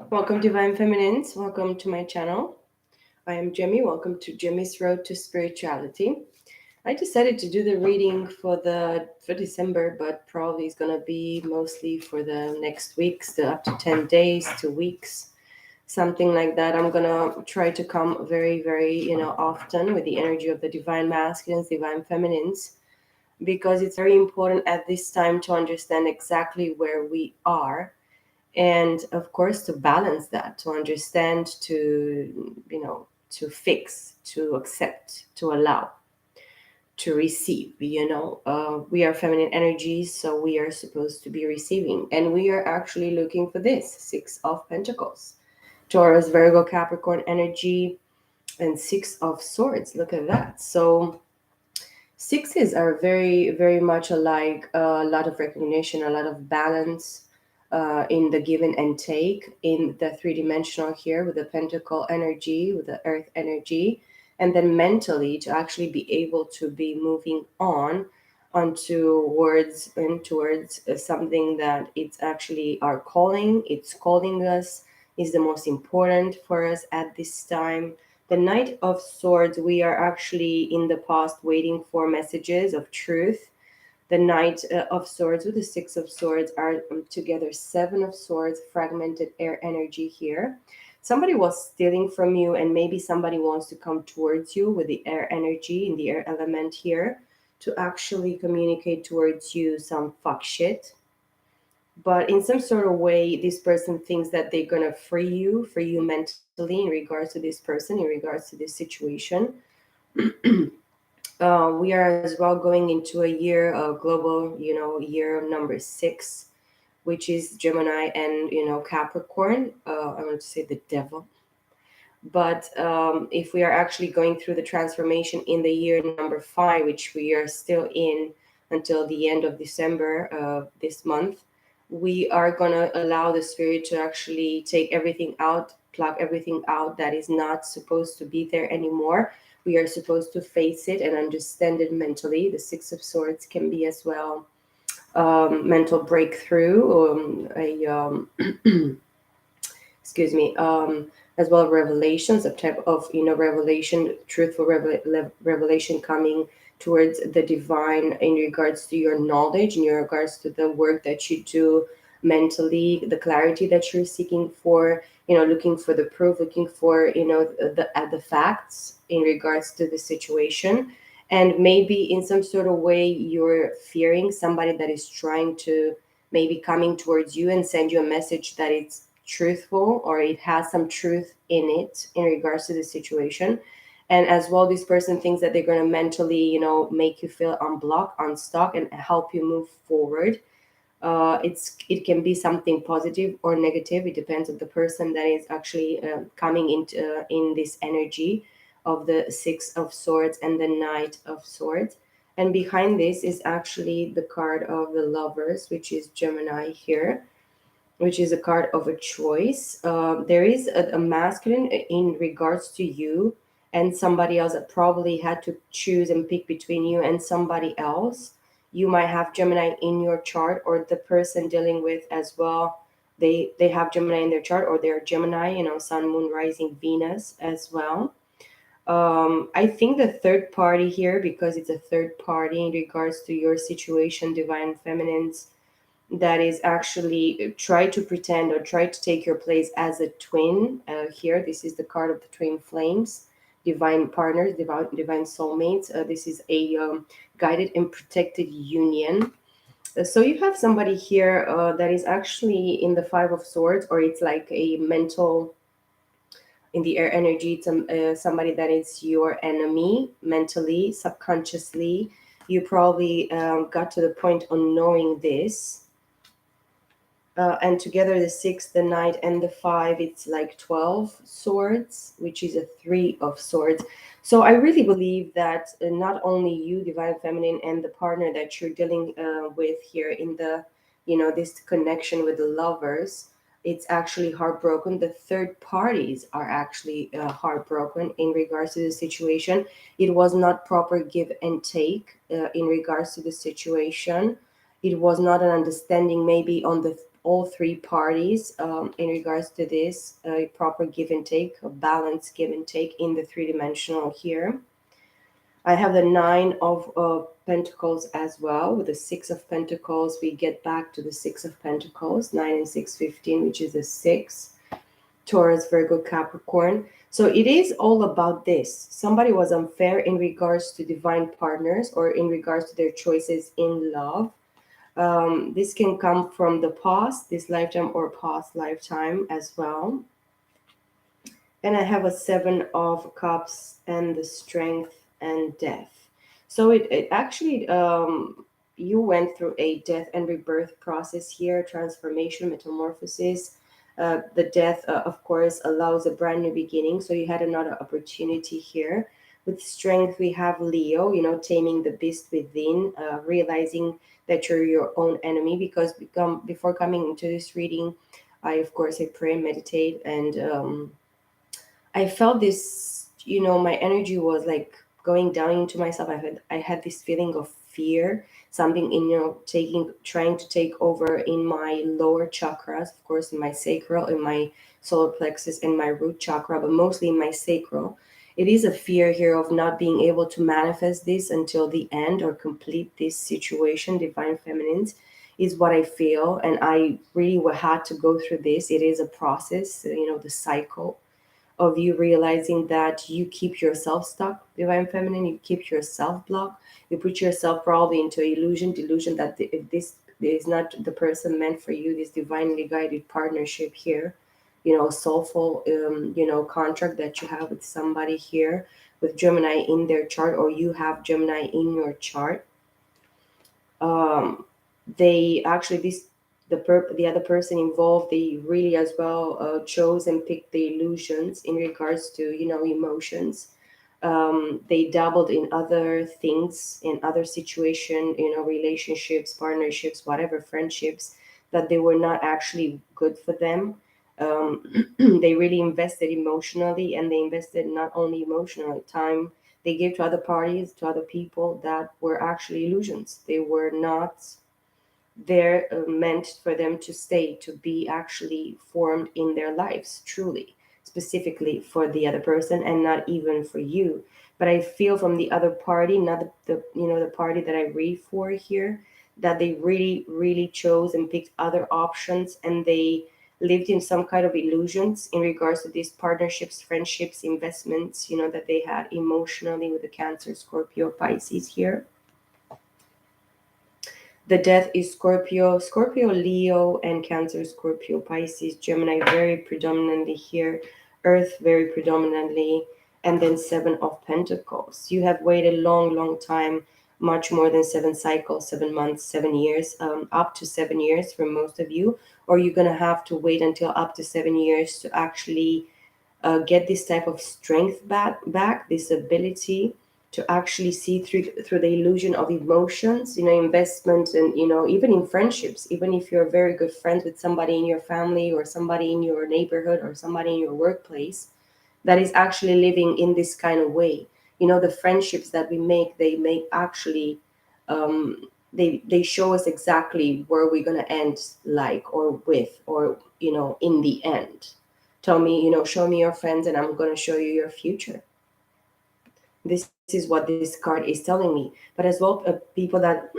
Welcome, Divine Feminines. Welcome to my channel. I am Jemmy. Welcome to Jemmy's Road to Spirituality. I decided to do the reading for December, but probably it's gonna be mostly for the next weeks, the up to 10 days, 2 weeks, something like that. I'm gonna try to come very, very, often with the energy of the divine masculines, divine feminines, because it's very important at this time to understand exactly where we are, and of course to balance that, to understand, to fix, to accept, to allow, to receive. We are feminine energies, so we are supposed to be receiving, and we are actually looking for this Six of Pentacles, Taurus, Virgo, Capricorn energy, and Six of Swords. Look at that. So sixes are very, very much alike. A lot of recognition, a lot of balance in the give and take in the three-dimensional here, with the pentacle energy, with the earth energy, and then mentally to actually be able to be moving on towards and towards something that it's actually our calling. It's calling us, is the most important for us at this time. The Knight of Swords, we are actually in the past waiting for messages of truth. The Knight of Swords with the Six of Swords are together Seven of Swords, fragmented air energy here. Somebody was stealing from you, and maybe somebody wants to come towards you with the air energy in the air element here to actually communicate towards you some fuck shit. But in some sort of way, this person thinks that they're gonna free you mentally in regards to this person, in regards to this situation. We are as well going into a year of global, year number 6, which is Gemini and Capricorn. I want to say the devil. But if we are actually going through the transformation in the year number 5, which we are still in until the end of December this month, we are going to allow the spirit to actually take everything out, plug everything out that is not supposed to be there anymore. We are supposed to face it and understand it mentally. The Six of Swords can be as well mental breakthrough, excuse me, as well revelations, a type of revelation, truthful revelation coming towards the divine in regards to your knowledge, in regards to the work that you do mentally, the clarity that you're seeking for, looking for the proof, looking for the facts in regards to the situation. And maybe in some sort of way you're fearing somebody that is trying to maybe coming towards you and send you a message that it's truthful, or it has some truth in it in regards to the situation. And as well, this person thinks that they're going to mentally make you feel unblocked, unstuck, and help you move forward. It can be something positive or negative. It depends on the person that is actually coming into in this energy of the Six of Swords and the Knight of Swords. And behind this is actually the card of the Lovers, which is Gemini here, which is a card of a choice. There is a masculine in regards to you and somebody else that probably had to choose and pick between you and somebody else. You might have Gemini in your chart, or the person dealing with as well. They have Gemini in their chart, or they're Gemini, Sun, Moon, Rising, Venus as well. I think the third party here, because it's a third party in regards to your situation, divine feminines, that is actually try to pretend or try to take your place as a twin. Here, this is the card of the twin flames, divine partners, divine soulmates. This is a guided and protected union. So you have somebody here that is actually in the Five of Swords, or it's like a mental in the air energy. It's somebody that is your enemy mentally, subconsciously. You probably got to the point on knowing this, and together the 6, the Knight, and the 5, it's like 12 swords, which is a 3 of swords. So I really believe that not only you, divine feminine, and the partner that you're dealing with here in the this connection with the Lovers, it's actually heartbroken. The third parties are actually heartbroken in regards to the situation. It was not proper give and take in regards to the situation. It was not an understanding maybe on the all three parties in regards to this proper give and take, a balanced give and take in the three-dimensional here. I have the nine of pentacles as well. With the six of pentacles, we get back to the six of pentacles, 9 and 6, 15, which is a six. Taurus, Virgo, Capricorn. So it is all about this. Somebody was unfair in regards to divine partners or in regards to their choices in love. This can come from the past, this lifetime or past lifetime as well. And I have a seven of cups and the strength and death. So it actually, you went through a death and rebirth process here, transformation, metamorphosis. The death, of course, allows a brand new beginning. So you had another opportunity here. With strength, we have Leo, taming the beast within, realizing that you're your own enemy. Because before coming into this reading, I pray and meditate, and I felt this, my energy was like going down into myself. I had this feeling of fear, something trying to take over in my lower chakras, of course, in my sacral, in my solar plexus, and my root chakra, but mostly in my sacral. It is a fear here of not being able to manifest this until the end or complete this situation. Divine feminines is what I feel, and I really had to go through this. It is a process, the cycle of you realizing that you keep yourself stuck, divine feminine, you keep yourself blocked, you put yourself probably into delusion that if this is not the person meant for you, this divinely guided partnership here, soulful, contract that you have with somebody here with Gemini in their chart, or you have Gemini in your chart. um, they actually the other person involved, they really as well chose and picked the illusions in regards to emotions. They dabbled in other things, in other situation, relationships, partnerships, whatever, friendships, that they were not actually good for them. They really invested emotionally, and they invested not only emotionally, time they gave to other parties, to other people, that were actually illusions. They were not there meant for them to stay, to be actually formed in their lives, truly, specifically for the other person and not even for you. But I feel from the other party, not the party that I read for here, that they really, really chose and picked other options, and they lived in some kind of illusions in regards to these partnerships, friendships, investments, that they had emotionally with the Cancer, Scorpio, Pisces here. The death is Scorpio, Leo, and Cancer, Scorpio, Pisces, Gemini very predominantly here, Earth very predominantly, and then Seven of Pentacles. You have waited long, long time, much more than 7 cycles, 7 months, 7 years, up to 7 years for most of you, or you're going to have to wait until up to 7 years to actually get this type of strength back, this ability to actually see through the illusion of emotions, investment, and even in friendships, even if you're very good friends with somebody in your family or somebody in your neighborhood or somebody in your workplace that is actually living in this kind of way. The friendships that we make, they make actually, they show us exactly where we're going to end, like, or with, or in the end. Tell me, show me your friends and I'm going to show you your future. This is what this card is telling me. But as well, people that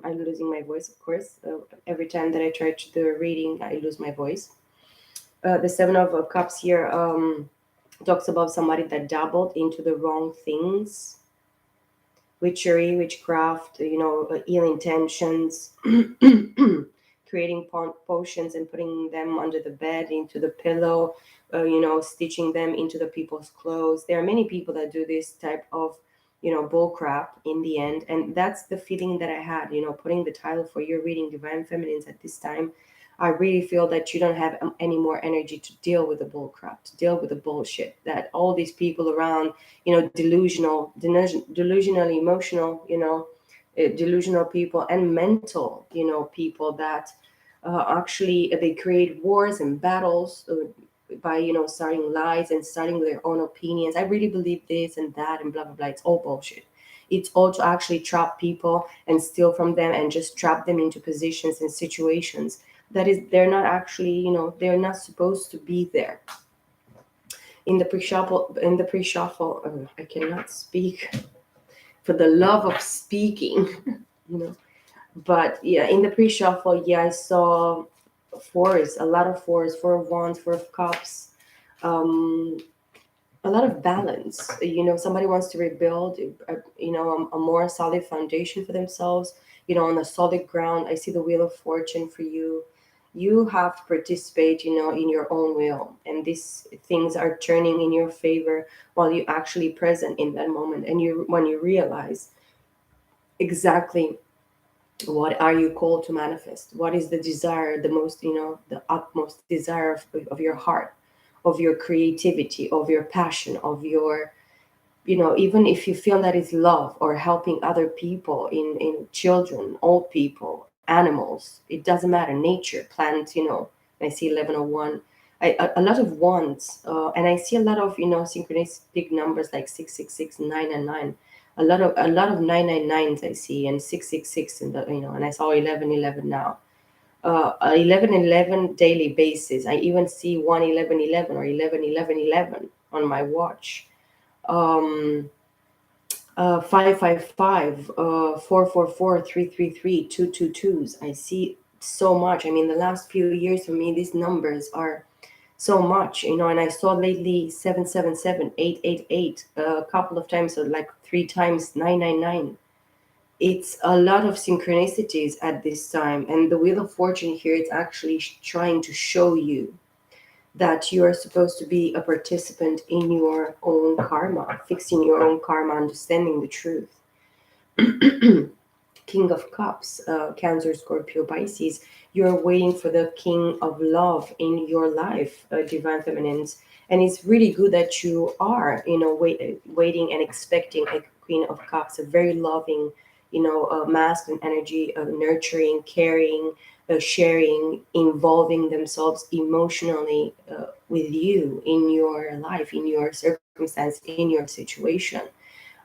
I'm losing my voice, of course. Every time that I try to do a reading, I lose my voice. The Seven of Cups here talks about somebody that dabbled into the wrong things, witchery, witchcraft, ill intentions, creating potions and putting them under the bed, into the pillow, stitching them into the people's clothes. There are many people that do this type of, bull crap in the end. And that's the feeling that I had, putting the title for your reading, Divine Feminines, at this time. I really feel that you don't have any more energy to deal with the bull crap, to deal with the bullshit that all these people around, delusional, emotional, delusional people, and mental, people that actually they create wars and battles by starting lies and starting their own opinions. I really believe this and that and blah blah blah. It's all bullshit. It's all to actually trap people and steal from them and just trap them into positions and situations that is, they're not actually, they're not supposed to be there. In the pre-shuffle, I cannot speak for the love of speaking. you know but yeah, in the pre-shuffle, yeah, I saw fours, a lot of fours, four of wands, four of cups, um a lot of balance. Somebody wants to rebuild a more solid foundation for themselves, on a solid ground. I see the wheel of fortune for you. You have to participate, in your own will, and these things are turning in your favor while you actually present in that moment, and you when you realize exactly what are you called to manifest, what is the desire, the most, the utmost desire of your heart, of your creativity, of your passion, of your, even if you feel that is love or helping other people, in children, old people, animals, it doesn't matter, nature, plants, I see 1101. A lot of ones, and I see a lot of, synchronistic numbers like 666, 999. A lot of 999s I see, and 666, and and I saw 1111 now. 1111 daily basis. I even see 11111 or 111111 on my watch. um 555, 444, 333, 222s. I see so much. I mean, the last few years for me, these numbers are so much, and I saw lately 777, 888, a couple of times, or like three times, 999. It's a lot of synchronicities at this time, and the wheel of fortune here, it's actually trying to show you that you are supposed to be a participant in your own karma, fixing your own karma, understanding the truth. King of Cups, Cancer, Scorpio, Pisces. You're waiting for the King of Love in your life, Divine Feminines. And it's really good that you are, waiting and expecting a Queen of Cups, a very loving, masculine energy, nurturing, caring, sharing, involving themselves emotionally with you in your life, in your circumstance, in your situation.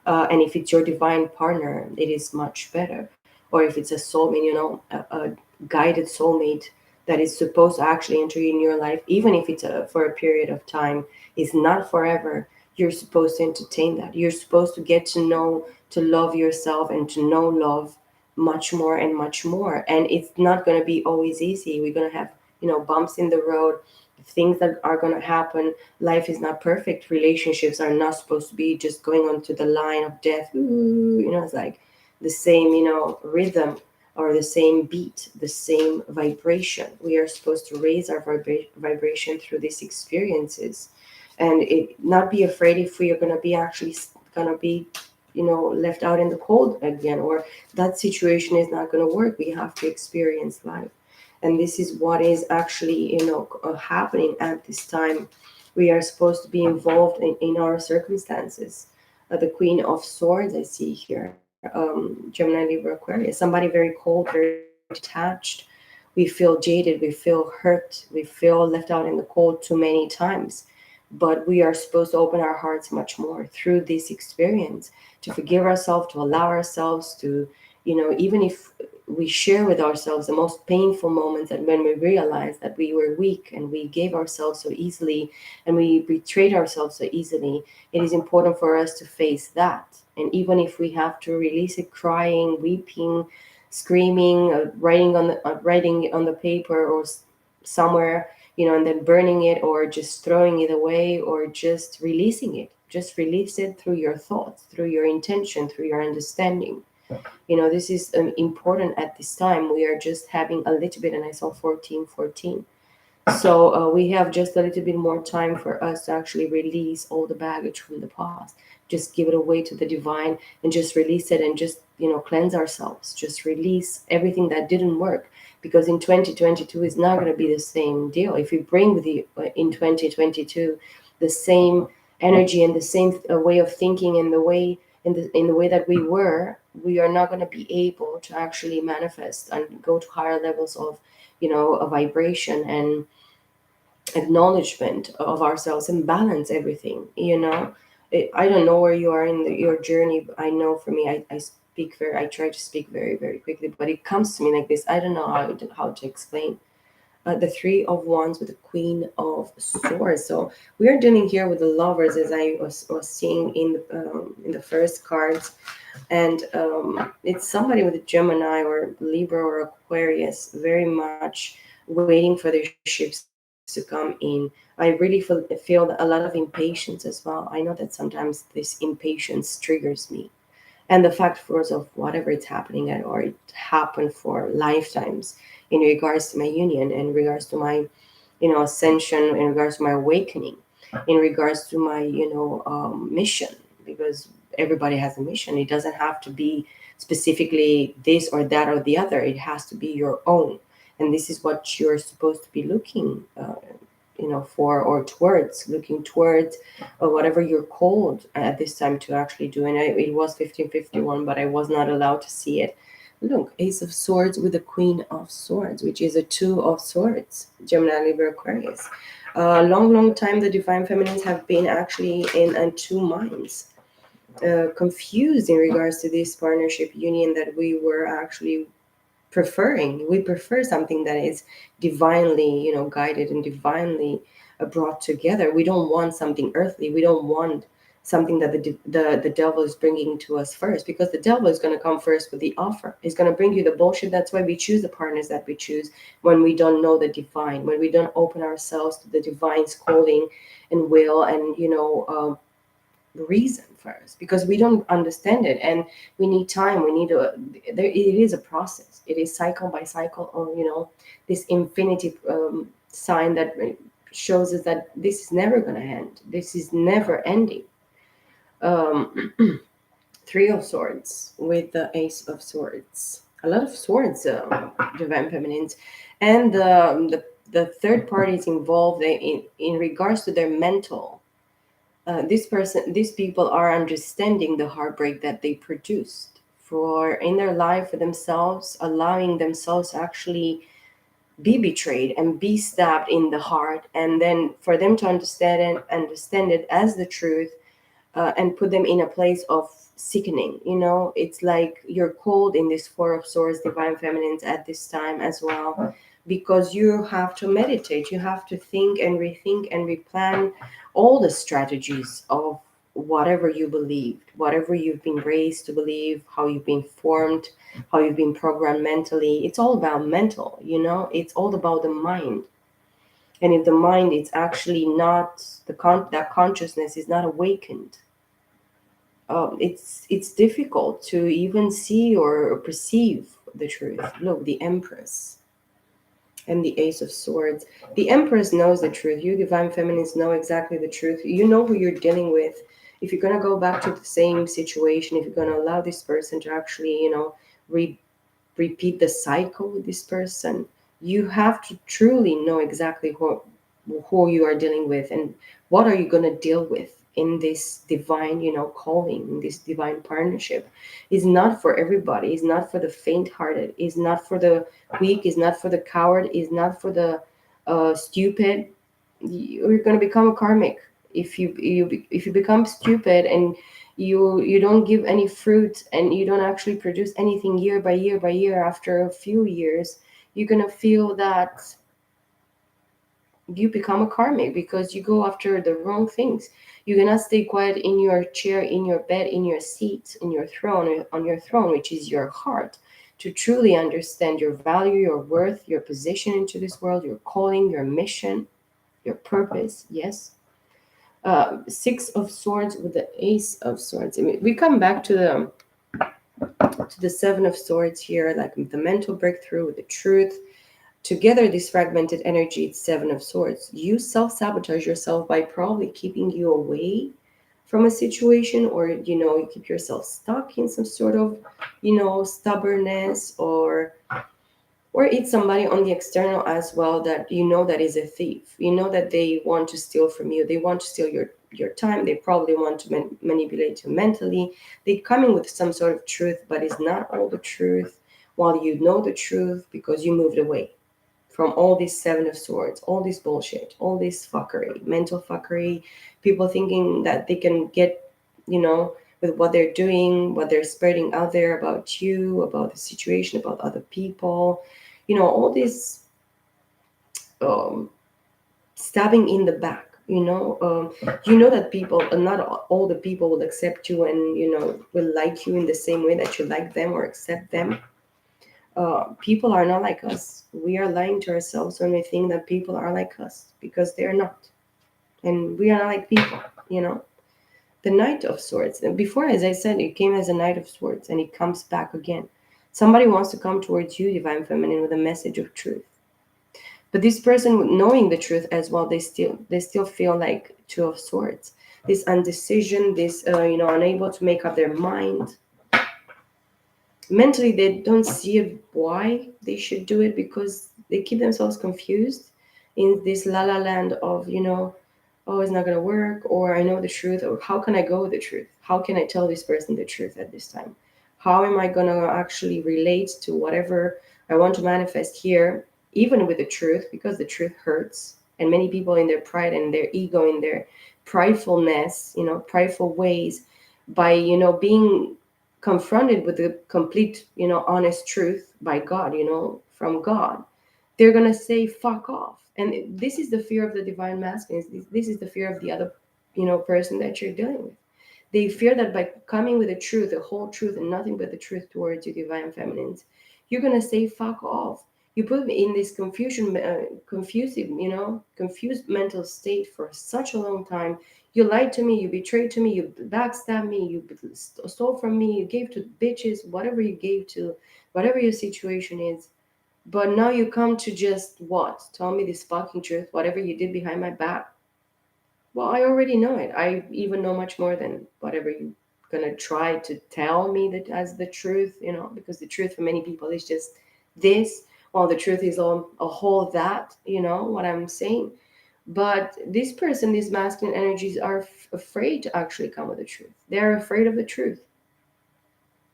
And if it's your divine partner, it is much better. Or if it's a soulmate, a guided soulmate that is supposed to actually enter in your life, even if it's for a period of time, is not forever. You're supposed to entertain that. You're supposed to get to know, to love yourself, and to know love much more and much more. And it's not going to be always easy. We're going to have, bumps in the road, things that are going to happen. Life is not perfect. Relationships are not supposed to be just going on to the line of death. Ooh, it's like the same, rhythm, or the same beat, the same vibration. We are supposed to raise our vibration through these experiences, and not be afraid if we are going to be actually going to be, left out in the cold again, or that situation is not going to work. We have to experience life, and this is what is actually, happening at this time. We are supposed to be involved in our circumstances. The Queen of Swords I see here, Gemini, Libra, Aquarius. Somebody very cold, very detached. We feel jaded, we feel hurt, we feel left out in the cold too many times. But we are supposed to open our hearts much more through this experience, to forgive ourselves, to allow ourselves to, even if we share with ourselves the most painful moments, and when we realize that we were weak and we gave ourselves so easily and we betrayed ourselves so easily, it is important for us to face that. And even if we have to release it, crying, weeping, screaming, writing it on the paper, or somewhere, and then burning it, or just throwing it away, or just releasing it. Just release it through your thoughts, through your intention, through your understanding. This is important at this time. We are just having a little bit, and I saw 1414. So we have just a little bit more time for us to actually release all the baggage from the past. Just give it away to the divine, and just release it, and just, cleanse ourselves. Just release everything that didn't work, because in 2022 is not going to be the same deal. If you bring with you in 2022 the same energy and the same way of thinking, and the way in the way that we are not going to be able to actually manifest and go to higher levels of, a vibration and acknowledgement of ourselves, and balance everything. I don't know where you are in your journey, but I know for me, I try to speak very, very quickly, but it comes to me like this. I don't know how to explain. the Three of Wands with the Queen of Swords. So we are dealing here with the lovers, as I was seeing in the first cards, and it's somebody with a Gemini or Libra or Aquarius, very much waiting for their ships to come in. I really feel a lot of impatience as well. I know that sometimes this impatience triggers me, and the fact, of course, of whatever it's happening at, or it happened for lifetimes in regards to my union, in regards to my, ascension, in regards to my awakening, in regards to my, mission, because everybody has a mission. It doesn't have to be specifically this or that or the other. It has to be your own, and this is what you're supposed to be looking for, or towards, looking towards, or whatever you're called at this time to actually do. And it was 1551, but I was not allowed to see it. Look, Ace of Swords with the Queen of Swords, which is a Two of Swords, Gemini, Libra, Aquarius. Long time the divine feminines have been actually in two minds, confused in regards to this partnership union that we were actually preferring. We prefer something that is divinely, guided and divinely brought together. We don't want something earthly. We don't want something that the devil is bringing to us first, because the devil is going to come first with the offer. He's going to bring you the bullshit. That's why we choose the partners that we choose, when we don't know the divine, when we don't open ourselves to the divine's calling and will, and reason first, because we don't understand it, and we need time. We need it is a process. It is cycle by cycle, or this infinity sign that shows us that this is never going to end. This is never ending. um Three of Swords with the Ace of Swords. A lot of swords, divine feminines, and the third party is involved in regards to their mental. These people are understanding the heartbreak that they produced for in their life, for themselves, allowing themselves to actually be betrayed and be stabbed in the heart, and then for them to understand it as the truth, and put them in a place of sickening. It's like you're cold in this Four of Swords, divine feminines, at this time as well, because you have to meditate. You have to think and rethink and replan all the strategies of whatever you believed, whatever you've been raised to believe, how you've been formed, how you've been programmed mentally. It's all about mental. It's all about the mind. And if the mind is actually not that consciousness is not awakened, it's difficult to even see or perceive the truth. Look, the Empress and the Ace of Swords. The Empress knows the truth. You divine feminines know exactly the truth. You know who you're dealing with. If you're going to go back to the same situation, if you're going to allow this person to actually, re- repeat the cycle with this person, you have to truly know exactly who you are dealing with, and what are you going to deal with in this divine, calling, in this divine partnership. Is not for everybody. Is not for the faint-hearted. Is not for the weak. Is not for the coward. Is not for the stupid. You're going to become a karmic if you become stupid, and you don't give any fruit, and you don't actually produce anything year by year by year. After a few years, you're going to feel that you become a karmic, because you go after the wrong things. You cannot stay quiet in your chair, in your bed, in your seat, in your throne, on your throne, which is your heart, to truly understand your value, your worth, your position into this world, your calling, your mission, your purpose. Yes. Six of Swords with the Ace of Swords. I mean, we come back to the Seven of Swords here, like the mental breakthrough with the truth. Together, this fragmented energy, it's Seven of Swords. You self-sabotage yourself by probably keeping you away from a situation, or you keep yourself stuck in some sort of stubbornness, or it's somebody on the external as well, that that is a thief. That they want to steal from you. They want to steal your time. They probably want to manipulate you mentally. They come in with some sort of truth, but it's not all the truth, while you know the truth, because you moved away from all this Seven of Swords, all this bullshit, all this fuckery, mental fuckery, people thinking that they can get, with what they're doing, what they're spreading out there about you, about the situation, about other people, all these um, stabbing in the back. You know that people, not all the people will accept you and will like you in the same way that you like them or accept them. People are not like us. We are lying to ourselves when we think that people are like us, because they're not, and we are not like people. You know, the Knight of Swords. And before, as I said, it came as a Knight of Swords, and it comes back again. Somebody wants to come towards you, Divine Feminine, with a message of truth. But this person, knowing the truth as well, they still feel like Two of Swords. This undecision, this unable to make up their mind. Mentally, they don't see why they should do it, because they keep themselves confused in this la la land of oh, it's not gonna work, or I know the truth, or how can I go with the truth? How can I tell this person the truth at this time? How am I gonna actually relate to whatever I want to manifest here, even with the truth, because the truth hurts. And many people, in their pride and their ego, in their pridefulness, prideful ways, by being confronted with the complete, honest truth by God, from God, they're going to say fuck off. And this is the fear of the divine masculine. This is the fear of the other person that you're dealing with. They fear that by coming with the truth, the whole truth, and nothing but the truth towards you, divine feminines, you're going to say fuck off. You put me in this confused mental state for such a long time. You lied to me, you betrayed to me, you backstabbed me, you stole from me, you gave to bitches, whatever you gave to, whatever your situation is. But now you come to just what? Tell me this fucking truth, whatever you did behind my back. Well, I already know it. I even know much more than whatever you're gonna try to tell me that as the truth, because the truth for many people is just this, while the truth is all a whole that, what I'm saying. But this person, these masculine energies are afraid to actually come with the truth. They're afraid of the truth.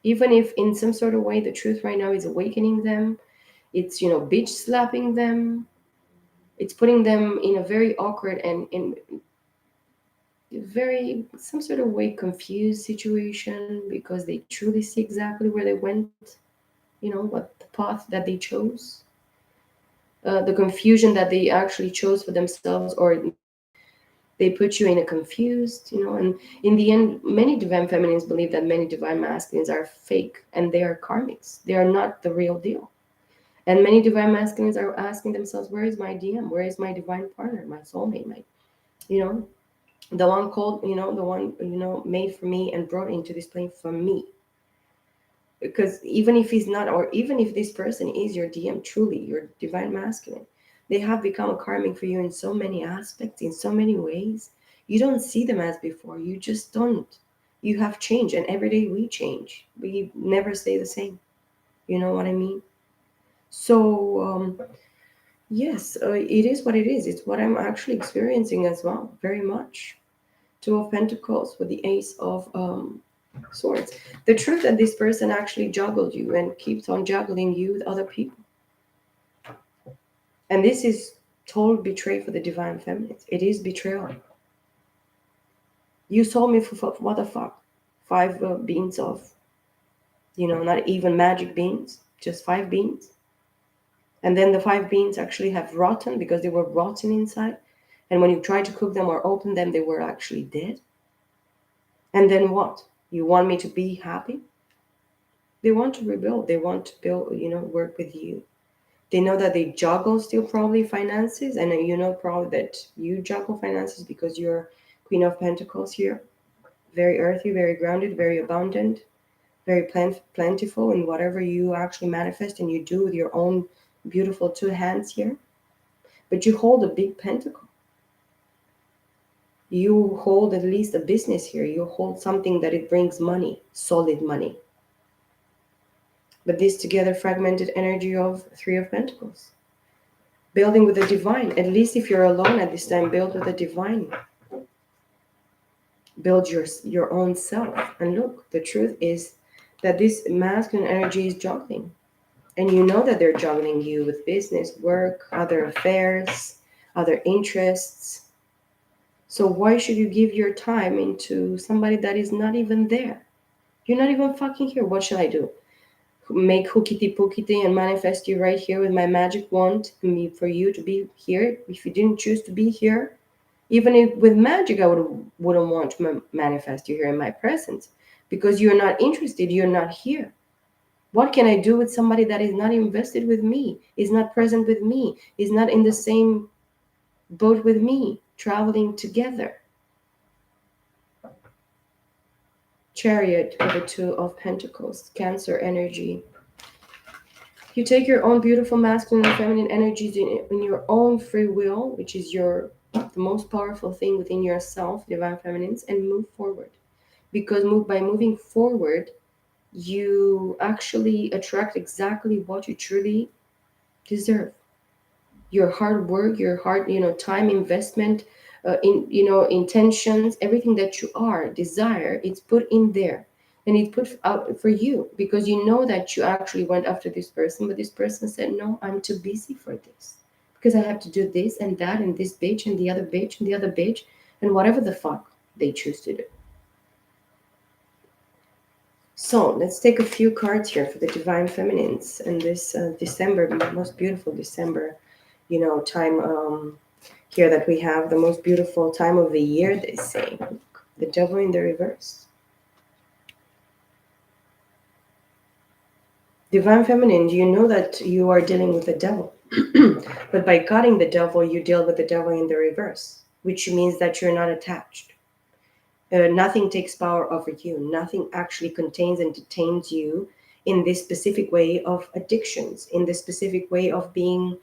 Even if in some sort of way the truth right now is awakening them, it's, bitch slapping them, it's putting them in a very awkward and in very some sort of way confused situation, because they truly see exactly where they went, what the path that they chose, the confusion that they actually chose for themselves, or they put you in a confused, and in the end, many divine feminines believe that many divine masculines are fake and they are karmics. They are not the real deal. And many divine masculines are asking themselves, where is my DM? Where is my divine partner, my soulmate, my, you know, the one called, the one, made for me and brought into this plane for me. Because even if he's not, or even if this person is your DM, truly your divine masculine, they have become a karmic for you in so many aspects, in so many ways. You don't see them as before. You just don't. You have changed, and every day we change. We never stay the same. You know what I mean? So, yes, it is what it is. It's what I'm actually experiencing as well, very much. Two of Pentacles with the Ace of Swords. The truth that this person actually juggled you and keeps on juggling you with other people. And this is total betrayal for the divine feminines. It is betrayal. You sold me for what the fuck? Five beans of, not even magic beans, just 5 beans. And then the 5 beans actually have rotten because they were rotten inside. And when you try to cook them or open them, they were actually dead. And then what? You want me to be happy? They want to rebuild. They want to build, work with you. They know that they juggle still probably finances, and probably that you juggle finances because you're Queen of Pentacles here. Very earthy, very grounded, very abundant, very plentiful in whatever you actually manifest and you do with your own beautiful 2 hands here. But you hold a big pentacle. You hold at least a business here. You hold something that it brings money, solid money. But this together fragmented energy of 3 of Pentacles. Building with the divine. At least if you're alone at this time, build with the divine. Build your own self. And look, the truth is that this masculine energy is juggling. And you know that they're juggling you with business, work, other affairs, other interests. So why should you give your time into somebody that is not even there? You're not even fucking here. What should I do? make hookity pookity and manifest you right here with my magic wand me for you to be here if you didn't choose to be here. Even if with magic I wouldn't want to manifest you here in my presence, because you're not interested, you're not here. What can I do with somebody that is not invested with me, is not present with me, is not in the same boat with me, traveling together? Chariot with the Two of Pentacles, Cancer energy. You take your own beautiful masculine and feminine energies in your own free will, which is your the most powerful thing within yourself, divine feminines, and move forward. Because by moving forward, you actually attract exactly what you truly deserve. Your hard work, your hard, time investment, in intentions, everything that you are desire, it's put in there, and it's put out for you because you know that you actually went after this person, but this person said, no, I'm too busy for this because I have to do this and that and this bitch and the other bitch and the other bitch and whatever the fuck they choose to do. So let's take a few cards here for the divine feminines in this December, most beautiful December, time, here that we have the most beautiful time of the year, they say. The devil in the reverse. Divine feminine, you know that you are dealing with the devil. But by cutting the devil, you deal with the devil in the reverse, which means that you're not attached. Nothing takes power over you. Nothing actually contains and detains you in this specific way of addictions, in this specific way of being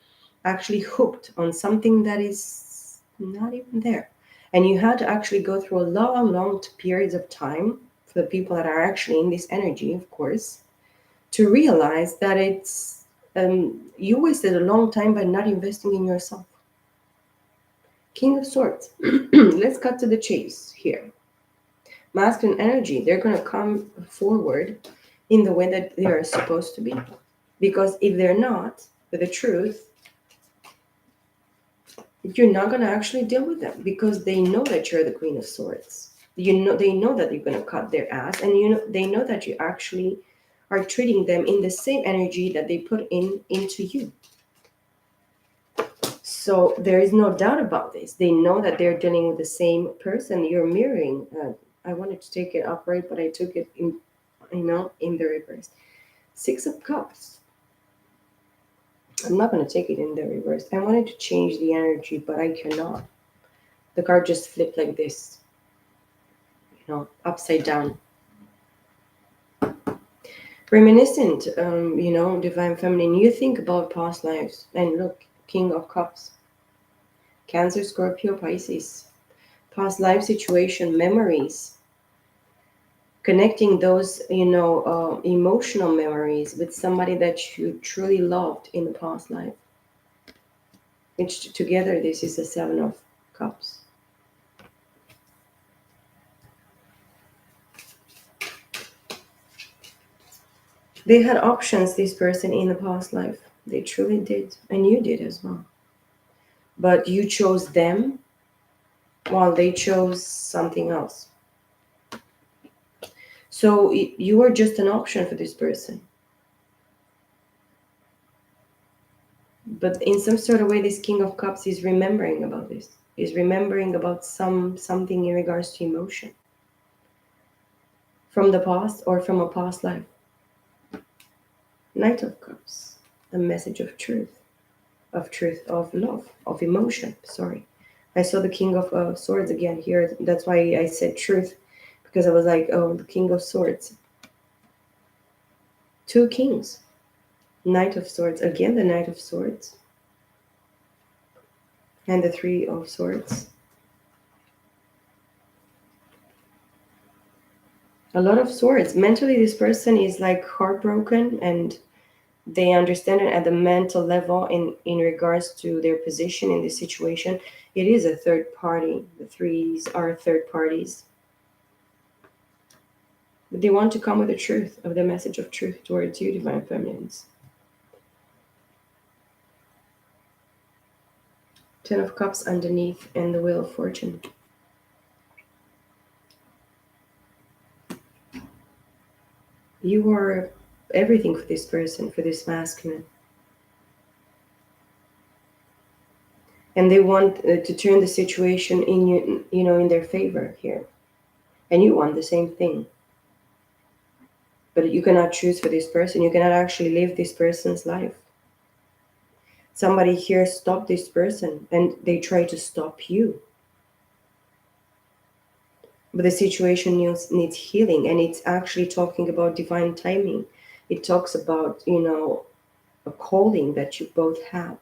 actually hooked on something that is not even there. And you had to actually go through a long, long periods of time for the people that are actually in this energy, of course, to realize that you wasted a long time by not investing in yourself. King of Swords. Let's cut to the chase here. Masculine energy, they're going to come forward in the way that they are supposed to be. Because if they're not, with the truth, you're not going to actually deal with them because they know that you're the Queen of Swords. They know that you're going to cut their ass, and they know that you actually are treating them in the same energy that they put into you. So there is no doubt about this. They know that they're dealing with the same person. You're mirroring. I wanted to take it upright, but I took it in the reverse. Six of Cups. I'm not going to take it in the reverse. I wanted to change the energy, but I cannot. The card just flipped like this, upside down. Reminiscent, divine feminine. You think about past lives, and look, King of Cups. Cancer, Scorpio, Pisces. Past life situation, memories. Connecting those, emotional memories with somebody that you truly loved in the past life. Which together, this is the Seven of Cups. They had options, this person, in the past life. They truly did. And you did as well. But you chose them while they chose something else. So you were just an option for this person. But in some sort of way, this King of Cups is remembering about this. Is remembering about something in regards to emotion. From the past or from a past life. Knight of Cups. A message of truth. Of love, of emotion. Sorry. I saw the King of Swords again here. That's why I said truth. Because I was like, oh, the King of Swords. Two kings. Knight of Swords. Again, the Knight of Swords. And the Three of Swords. A lot of swords. Mentally, this person is like heartbroken, and they understand it at the mental level in regards to their position in this situation. It is a third party. The threes are third parties. But they want to come with the truth, of the message of truth towards you, divine feminines. Ten of Cups underneath, and the Wheel of Fortune. You are everything for this person, for this masculine. And they want to turn the situation in in their favor here. And you want the same thing. But you cannot choose for this person. You cannot actually live this person's life. Somebody here stopped this person and they try to stop you. But the situation needs healing, and it's actually talking about divine timing. It talks about, a calling that you both have.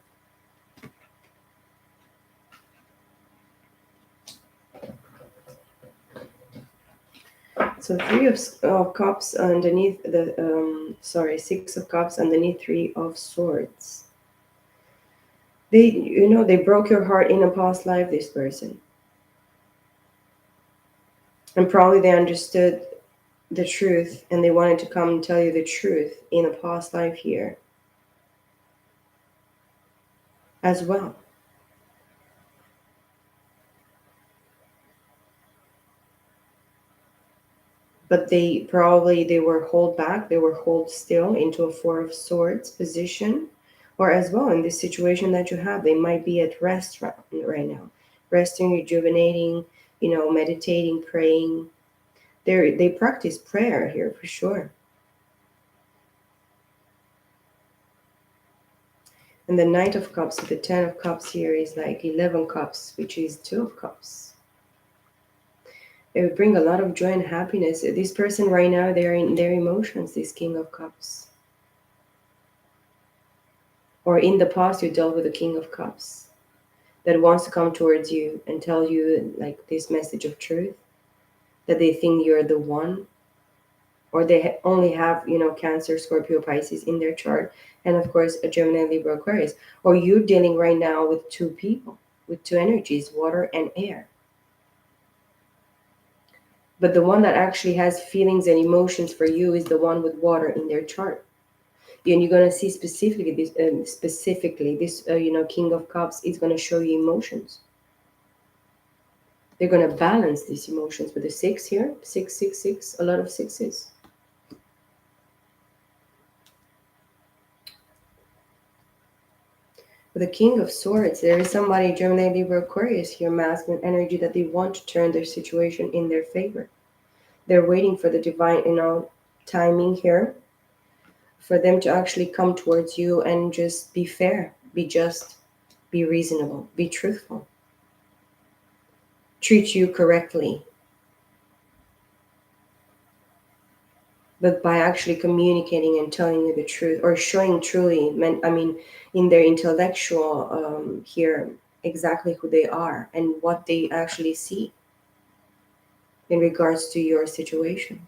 So Three of Cups underneath Six of Cups underneath Three of Swords. They broke your heart in a past life, this person. And probably they understood the truth and they wanted to come and tell you the truth in a past life here as well. But they were hold back, they were hold still into a Four of Swords position. Or as well, in this situation that you have, they might be at rest right now, resting, rejuvenating, meditating, praying. They practice prayer here for sure. And the Knight of Cups with the Ten of Cups here is like 11 Cups, which is Two of Cups. It would bring a lot of joy and happiness. This person right now, they're in their emotions, this King of Cups. Or in the past, you dealt with the King of Cups that wants to come towards you and tell you like this message of truth, that they think you're the one. Or they only have, Cancer, Scorpio, Pisces in their chart. And of course, a Gemini, Libra, Aquarius. Or you're dealing right now with two people, with two energies, water and air. But the one that actually has feelings and emotions for you is the one with water in their chart. And you're going to see specifically this King of Cups is going to show you emotions. They're going to balance these emotions with the 6 here, 666, a lot of sixes. With the King of Swords, there is somebody, Gemini, Libra, Aquarius here, masculine energy, that they want to turn their situation in their favor. They're waiting for the divine, timing here for them to actually come towards you and just be fair, be just, be reasonable, be truthful, treat you correctly. But by actually communicating and telling you the truth, or showing truly, in their intellectual here, exactly who they are and what they actually see in regards to your situation.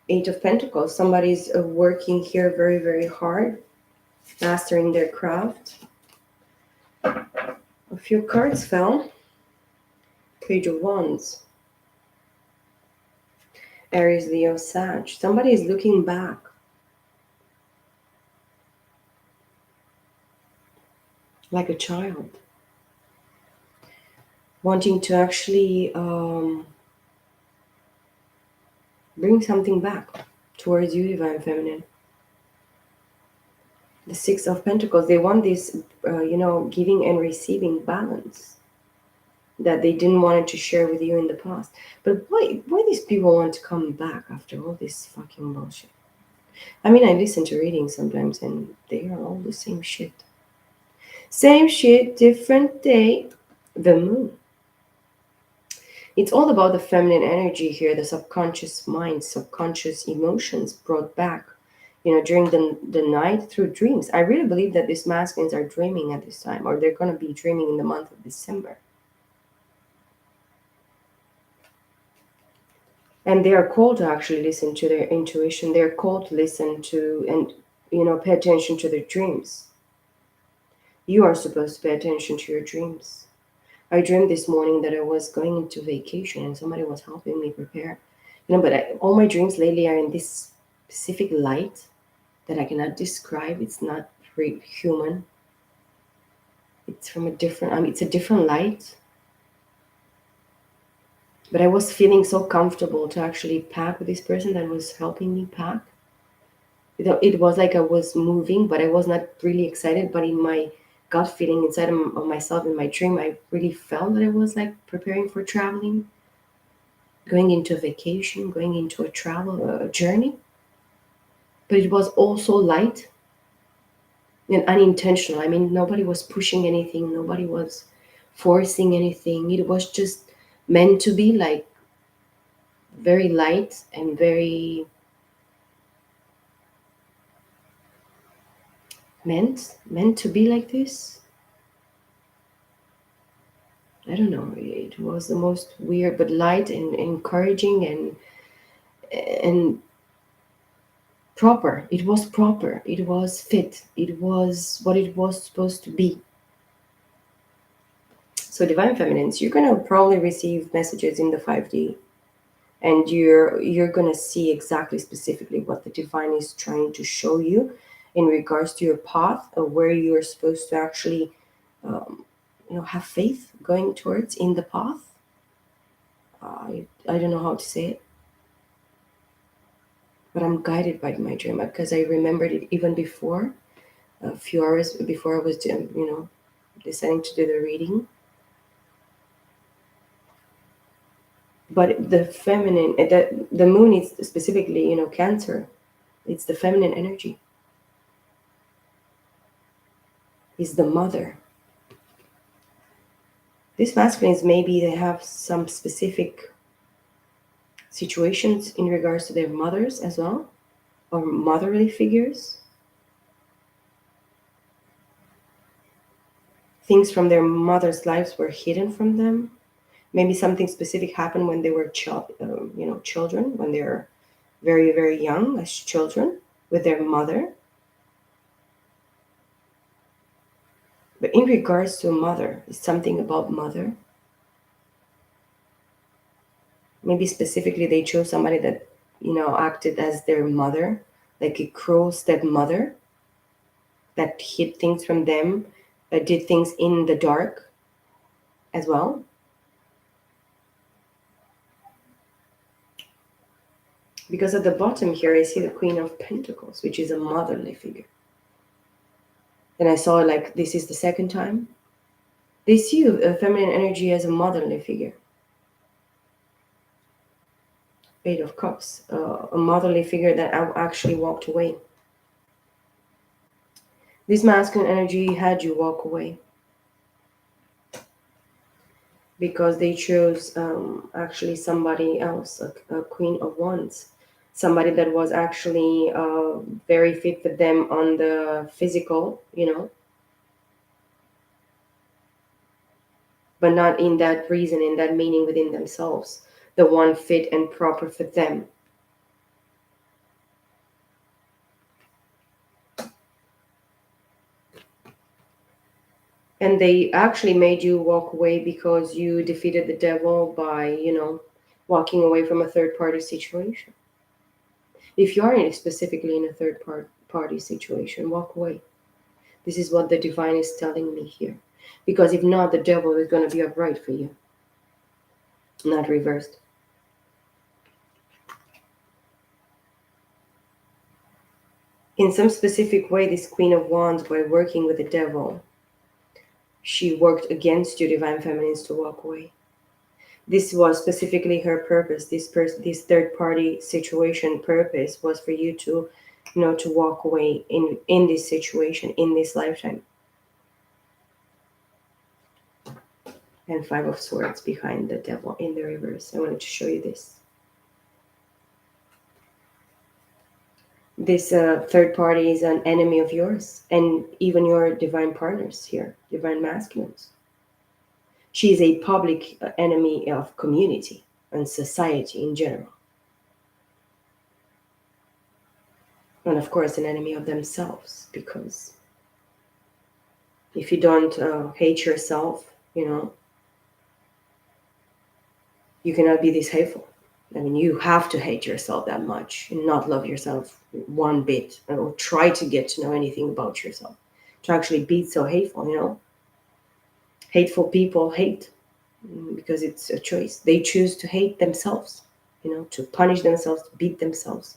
Eight of Pentacles, somebody's working here very, very hard, mastering their craft. A few cards fell. Page of Wands. Aries, Leo, Sag. Somebody is looking back. Like a child. Wanting to actually bring something back towards you, Divine Feminine. The Six of Pentacles, they want this, giving and receiving balance that they didn't want to share with you in the past. But why these people want to come back after all this fucking bullshit? I listen to readings sometimes and they are all the same shit. Same shit, different day. The Moon. It's all about the feminine energy here, the subconscious mind, subconscious emotions brought back, during the night through dreams. I really believe that these masculines are dreaming at this time, or they're going to be dreaming in the month of December. And they are called to actually listen to their intuition. They're called to listen to and, pay attention to their dreams. You are supposed to pay attention to your dreams. I dreamed this morning that I was going into vacation and somebody was helping me prepare. But all my dreams lately are in this specific light that I cannot describe. It's not human. It's from a different, it's a different light. But I was feeling so comfortable to actually pack with this person that was helping me pack. It was like I was moving, but I was not really excited. But in my gut feeling inside of myself, in my dream, I really felt that I was like preparing for traveling, going into a vacation, going into a travel a journey. But it was also light and unintentional. I mean, nobody was pushing anything, nobody was forcing anything. It was just meant to be like very light and very meant to be like this. I don't know. It was the most weird but light and encouraging and proper. It was proper. It was fit. It was what it was supposed to be. So divine feminines, you're gonna probably receive messages in the 5D, and you're gonna see exactly specifically what the divine is trying to show you in regards to your path of where you're supposed to actually um, have faith going towards in the path. I don't know how to say it, but I'm guided by my dream because I remembered it even before, a few hours before I was deciding to do the reading. But the feminine, the moon is specifically, Cancer. It's the feminine energy. Is the mother. These masculines, maybe they have some specific situations in regards to their mothers as well, or motherly figures. Things from their mothers' lives were hidden from them. Maybe something specific happened when they were children, when they're very, very young as children with their mother. But in regards to a mother, is something about mother. Maybe specifically they chose somebody that, acted as their mother, like a cruel stepmother that hid things from them, did things in the dark as well. Because at the bottom here, I see the Queen of Pentacles, which is a motherly figure. And I saw like this is the second time. They see a feminine energy as a motherly figure. Eight of Cups, a motherly figure that actually walked away. This masculine energy had you walk away because they chose actually somebody else, a Queen of Wands, somebody that was actually very fit for them on the physical, but not in that reason, in that meaning within themselves. The one fit and proper for them. And they actually made you walk away because you defeated the devil by, walking away from a third party situation. If you are specifically in a party situation, walk away. This is what the divine is telling me here. Because if not, the devil is going to be upright for you, not reversed. In some specific way, this Queen of Wands, by working with the devil, she worked against you, divine feminines, to walk away. This was specifically her purpose. This third party situation purpose was for you to, to walk away in this situation, in this lifetime. And Five of Swords behind the devil in the reverse. I wanted to show you this. This third party is an enemy of yours, and even your divine partners here, divine masculines. She is a public enemy of community and society in general. And of course, an enemy of themselves, because if you don't hate yourself, you cannot be this hateful. I mean, you have to hate yourself that much and not love yourself one bit, or try to get to know anything about yourself to actually be so hateful. Hateful people hate because it's a choice. They choose to hate themselves, to punish themselves, to beat themselves.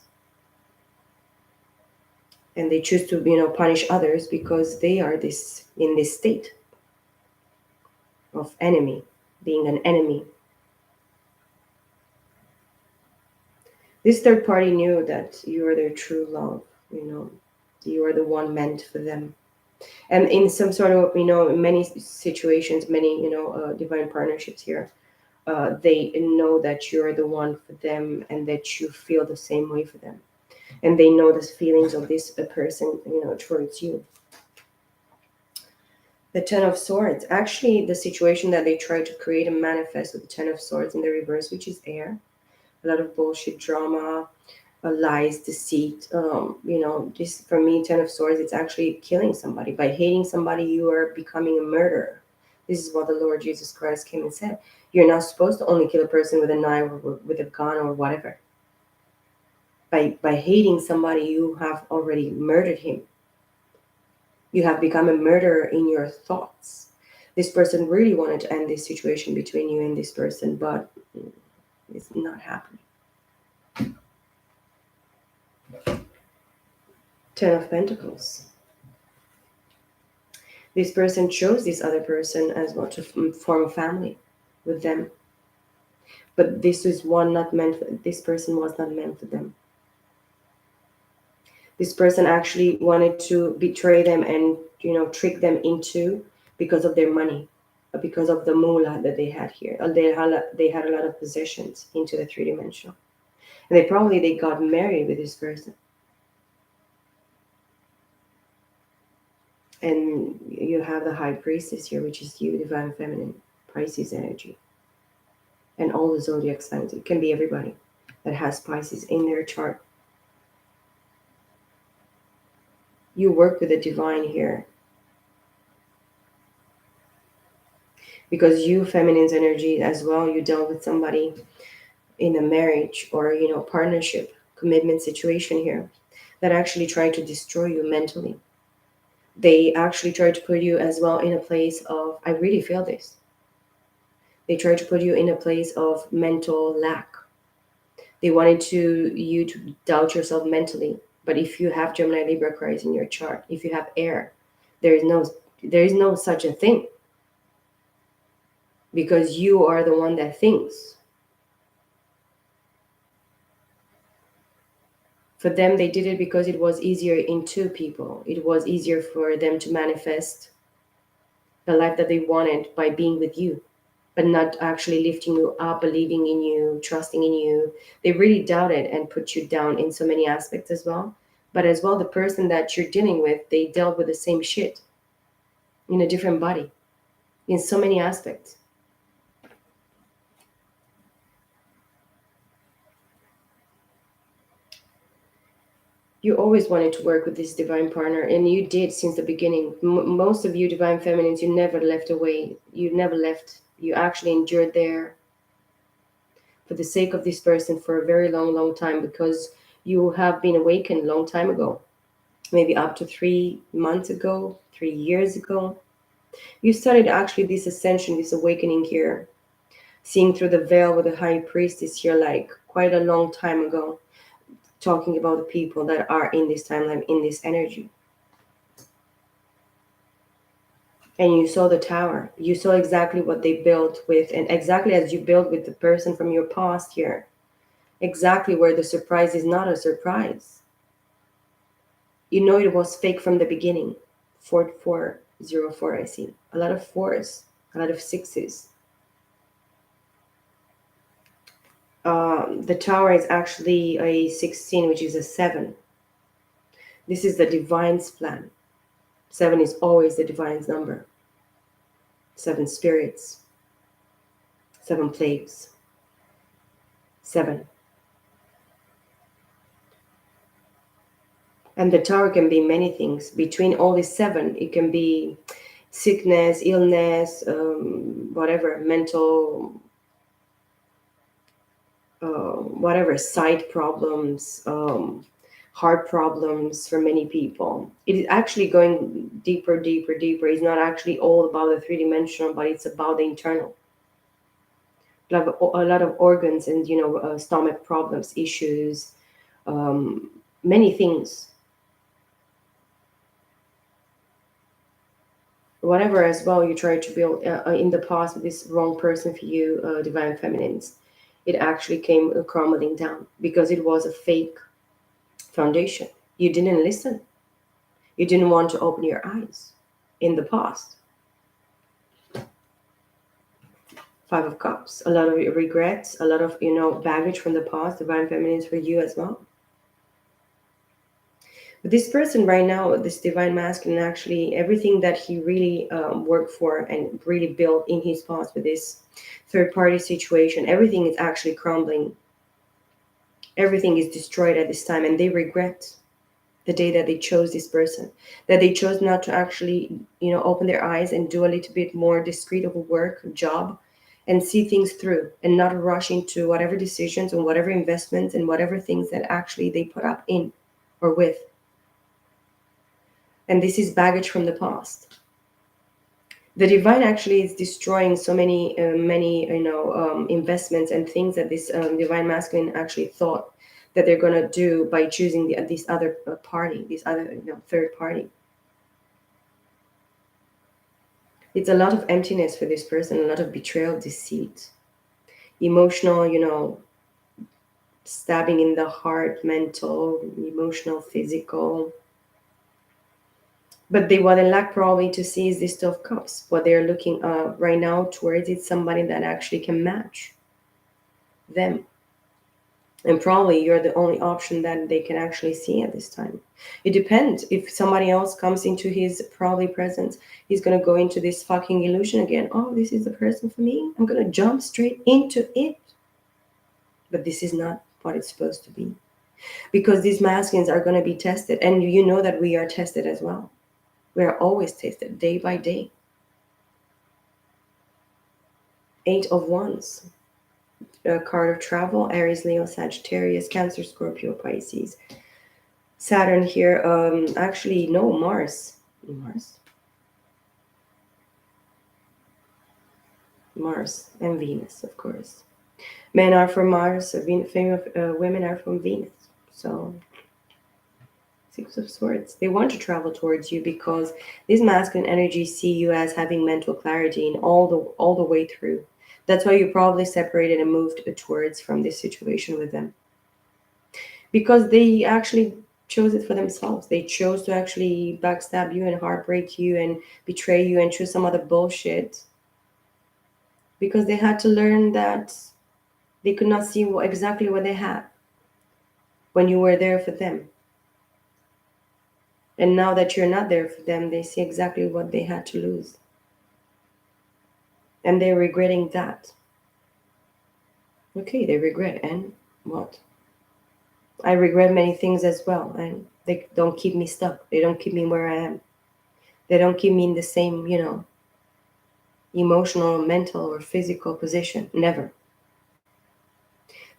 and they choose to punish others because they are this in this state of enemy, being an enemy. This third party knew that you are their true love, you know, you are the one meant for them. And in some sort of, in many situations, many, divine partnerships here, they know that you're the one for them and that you feel the same way for them. And they know the feelings of this person, towards you. The Ten of Swords. Actually, the situation that they try to create and manifest with the Ten of Swords in the reverse, which is air. A lot of bullshit drama, lies, deceit. This for me, Ten of Swords, it's actually killing somebody. By hating somebody, you are becoming a murderer. This is what the Lord Jesus Christ came and said. You're not supposed to only kill a person with a knife or with a gun or whatever. By hating somebody, you have already murdered him. You have become a murderer in your thoughts. This person really wanted to end this situation between you and this person, but it's not happening. Ten of Pentacles. This person chose this other person as well to form a family with them. But this is one not meant for, this person was not meant for them. This person actually wanted to betray them and, trick them into because of their money, because of the moolah that they had here. They had a lot of possessions into the three-dimensional. And they got married with this person. And you have the High Priestess here, which is you, Divine Feminine, Pisces energy. And all the zodiac signs. It can be everybody that has Pisces in their chart. You work with the divine here. Because you, feminine's energy as well, you dealt with somebody in a marriage or, partnership, commitment situation here that actually tried to destroy you mentally. They actually tried to put you as well in a place of, I really feel this. They tried to put you in a place of mental lack. They wanted you to doubt yourself mentally. But if you have Gemini, Libra, Aquarius in your chart, if you have air, there is no such a thing. Because you are the one that thinks. For them, they did it because it was easier in two people. It was easier for them to manifest the life that they wanted by being with you, but not actually lifting you up, believing in you, trusting in you. They really doubted and put you down in so many aspects as well. But as well, the person that you're dealing with, they dealt with the same shit in a different body in so many aspects. You always wanted to work with this divine partner, and you did since the beginning. Most of you divine feminines, you never left away. You never left. You actually endured there for the sake of this person for a very long, long time, because you have been awakened a long time ago, maybe up to 3 months ago, 3 years ago. You started actually this ascension, this awakening here, seeing through the veil with the high priestess here, like quite a long time ago, talking about the people that are in this timeline, in this energy. And you saw the tower. You saw exactly what they built with, and exactly as you built with the person from your past here. Exactly where the surprise is not a surprise. You know it was fake from the beginning. 4404, I see. A lot of fours, a lot of sixes. The tower is actually a 16, which is a 7. This is the divine's plan. 7 is always the divine's number. 7 spirits. 7 plagues. 7. And the tower can be many things. Between all these 7, it can be sickness, illness, whatever, mental, whatever, sight problems, heart problems for many people. It is actually going deeper, deeper, deeper. It's not actually all about the three-dimensional, but it's about the internal. A lot of organs and, stomach problems, issues, many things. whatever as well you tried to build in the past with this wrong person for you, divine feminines, it actually came crumbling down because it was a fake foundation. You didn't listen. You didn't want to open your eyes in the past. Five of Cups, a lot of regrets, a lot of baggage from the past. Divine feminines for you as well. But this person right now, this divine masculine, actually everything that he really worked for and really built in his past with this third party situation, everything is actually crumbling. Everything is destroyed at this time, and they regret the day that they chose this person, that they chose not to actually open their eyes and do a little bit more discreet of a work job and see things through and not rush into whatever decisions and whatever investments and whatever things that actually they put up in or with. And this is baggage from the past. The divine actually is destroying so many investments and things that this divine masculine actually thought that they're going to do by choosing this other party, this other third party. It's a lot of emptiness for this person, a lot of betrayal, deceit, emotional, stabbing in the heart, mental, emotional, physical. But what they lack probably to see is this Two of Cups. What they're looking right now towards is somebody that actually can match them. And probably you're the only option that they can actually see at this time. It depends. If somebody else comes into his probably presence, he's going to go into this fucking illusion again. Oh, this is the person for me. I'm going to jump straight into it. But this is not what it's supposed to be. Because these masculines are going to be tested. And you know that we are tested as well. We are always tested day by day. 8 of Wands. A card of travel, Aries, Leo, Sagittarius, Cancer, Scorpio, Pisces. Saturn here, actually, no, Mars. Mars and Venus, of course. Men are from Mars, women are from Venus. So, Six of Swords. They want to travel towards you because these masculine energies see you as having mental clarity in all the way through. That's why you probably separated and moved towards from this situation with them. Because they actually chose it for themselves. They chose to actually backstab you and heartbreak you and betray you and choose some other bullshit. Because they had to learn that they could not see exactly what they had when you were there for them. And now that you're not there for them, they see exactly what they had to lose. And they're regretting that. Okay, they regret. And what? I regret many things as well. And they don't keep me stuck. They don't keep me where I am. They don't keep me in the same, emotional, mental, or physical position. Never.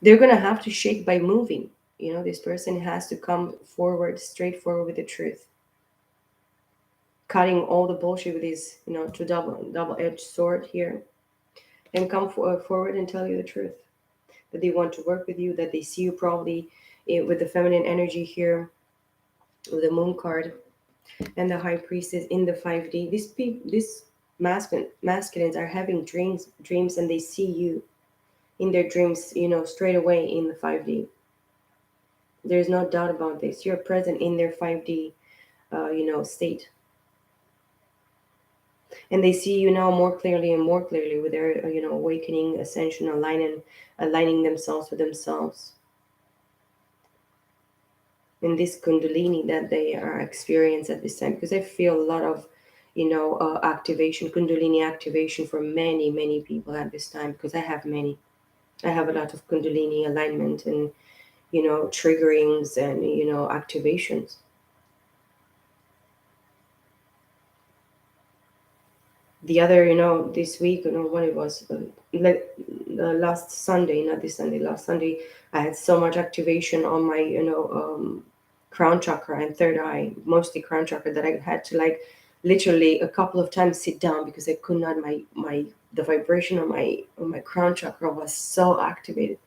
They're going to have to shake by moving. This person has to come forward, straight forward with the truth. Cutting all the bullshit with his, to double-edged sword here. And come forward and tell you the truth. That they want to work with you, that they see you probably with the feminine energy here, with the moon card and the high priestess in the 5D. These masculines are having dreams, and they see you in their dreams, straight away in the 5D. There's no doubt about this. You're present in their 5D, state. And they see you now more clearly and more clearly with their, awakening, ascension, aligning themselves with themselves. And this kundalini that they are experiencing at this time, because I feel a lot of, activation, kundalini activation for many people at this time, because I have many. I have a lot of kundalini alignment and, triggerings and, activations. The other, this week, when it was, last Sunday, not this Sunday, last Sunday, I had so much activation on my, crown chakra and third eye, mostly crown chakra, that I had to literally a couple of times sit down because I could not, the vibration on my crown chakra was so activated.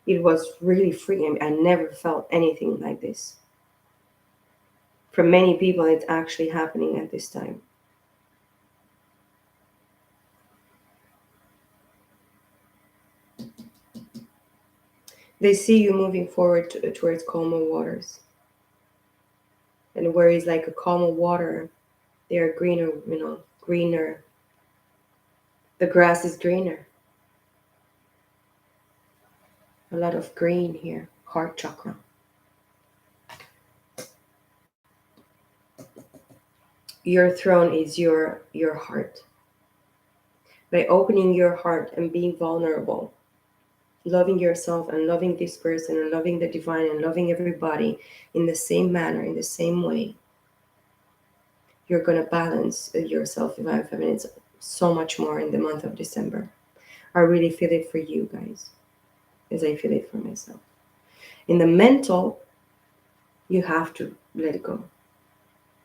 It was really freeing. I never felt anything like this. For many people, it's actually happening at this time. They see you moving forward towards calmer waters. And where is like a calmer water, they are greener, greener. The grass is greener. A lot of green here. Heart chakra. Your throne is your heart. By opening your heart and being vulnerable, loving yourself and loving this person and loving the divine and loving everybody in the same manner, in the same way, you're going to balance yourself, divine feminine, so much more in the month of December. I really feel it for you guys as I feel it for myself. In the mental, you have to let it go.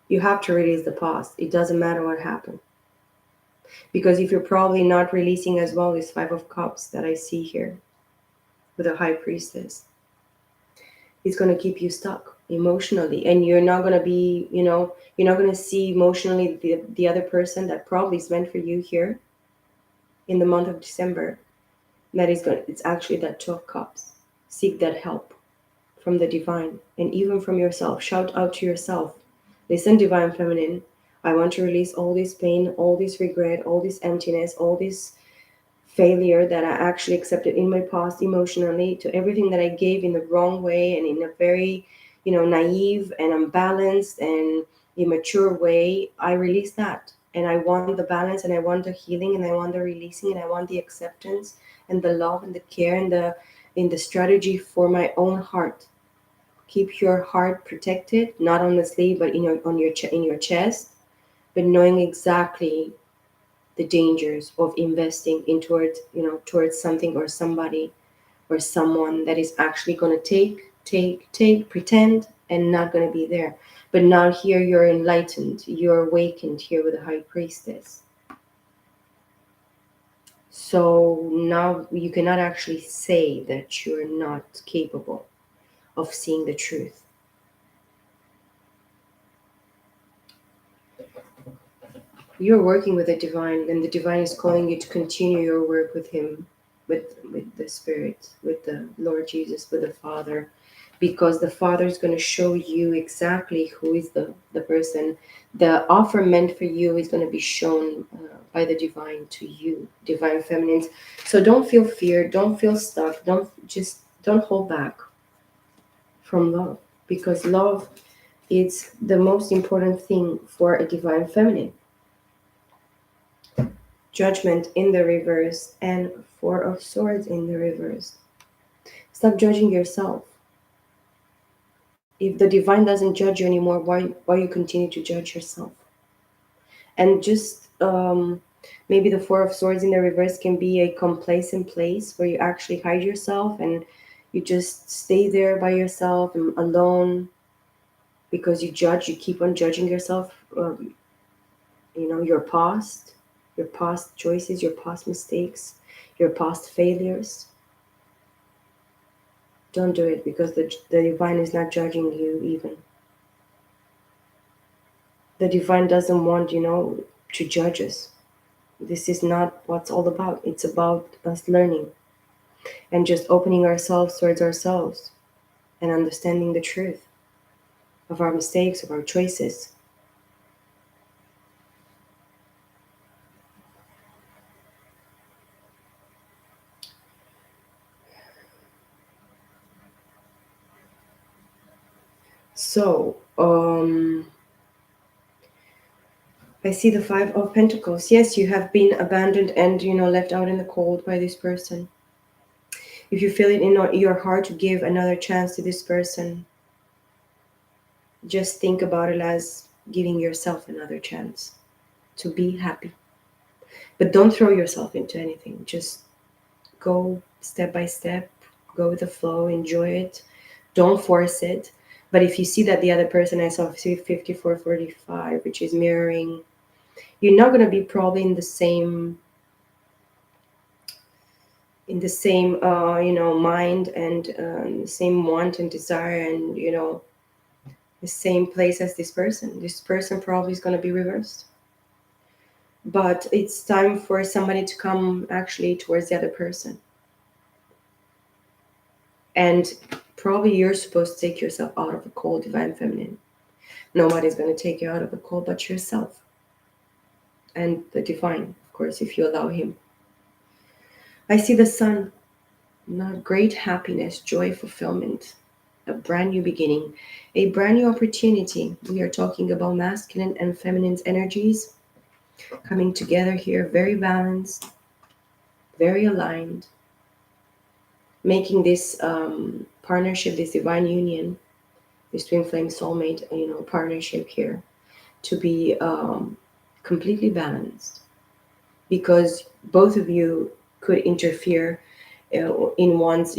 You have to release the past. It doesn't matter what happened. Because if you're probably not releasing as well this Five of Cups that I see here with the High Priestess, it's going to keep you stuck emotionally. And you're not going to be, you're not going to see emotionally the other person that probably is meant for you here in the month of December. That is going, it's actually that Two of Cups. Seek that help from the divine and even from yourself. Shout out to yourself. Listen, divine feminine, I want to release all this pain, all this regret, all this emptiness, all this failure that I actually accepted in my past emotionally, to everything that I gave in the wrong way and in a very, naive and unbalanced and immature way. I release that. And I want the balance and I want the healing and I want the releasing and I want the acceptance and the love and the care and the strategy for my own heart. Keep your heart protected, not on the sleeve, but in your chest, but knowing exactly the dangers of investing in towards something or somebody or someone that is actually going to take, pretend, and not going to be there. But now here you're enlightened, you're awakened here with the High Priestess. So now you cannot actually say that you're not capable of seeing the truth. You're working with the divine, and the divine is calling you to continue your work with him, with the spirit, with the Lord Jesus, with the Father, because the Father is going to show you exactly who is the person. The offer meant for you is going to be shown by the divine to you, divine feminines. So don't feel fear, don't feel stuck, don't hold back from love, because love is the most important thing for a divine feminine. Judgment in the reverse and Four of Swords in the reverse. Stop judging yourself. If the divine doesn't judge you anymore, why you continue to judge yourself? And just maybe the Four of Swords in the reverse can be a complacent place where you actually hide yourself and you just stay there by yourself and alone because you keep on judging yourself, your past choices, your past mistakes, your past failures. Don't do it, because the divine is not judging you even. The divine doesn't want, to judge us. This is not what's all about. It's about us learning and just opening ourselves towards ourselves and understanding the truth of our mistakes, of our choices. So, I see the Five of Pentacles. Yes, you have been abandoned and, left out in the cold by this person. If you feel it in your heart to give another chance to this person, just think about it as giving yourself another chance to be happy. But don't throw yourself into anything. Just go step by step, go with the flow, enjoy it. Don't force it. But if you see that the other person, I saw 54-45, which is mirroring, you're not going to be probably in the same mind and the same want and desire and the same place as this person. This person probably is going to be reversed. But it's time for somebody to come actually towards the other person. And probably you're supposed to take yourself out of the cold, divine feminine. Nobody's going to take you out of the cold but yourself and the divine, of course, if you allow him. I see the sun, not great happiness, joy, fulfillment, a brand new beginning, a brand new opportunity. We are talking about masculine and feminine energies coming together here, very balanced, very aligned, making this partnership, this divine union, this twin flame soulmate, partnership here to be completely balanced, because both of you could interfere in one's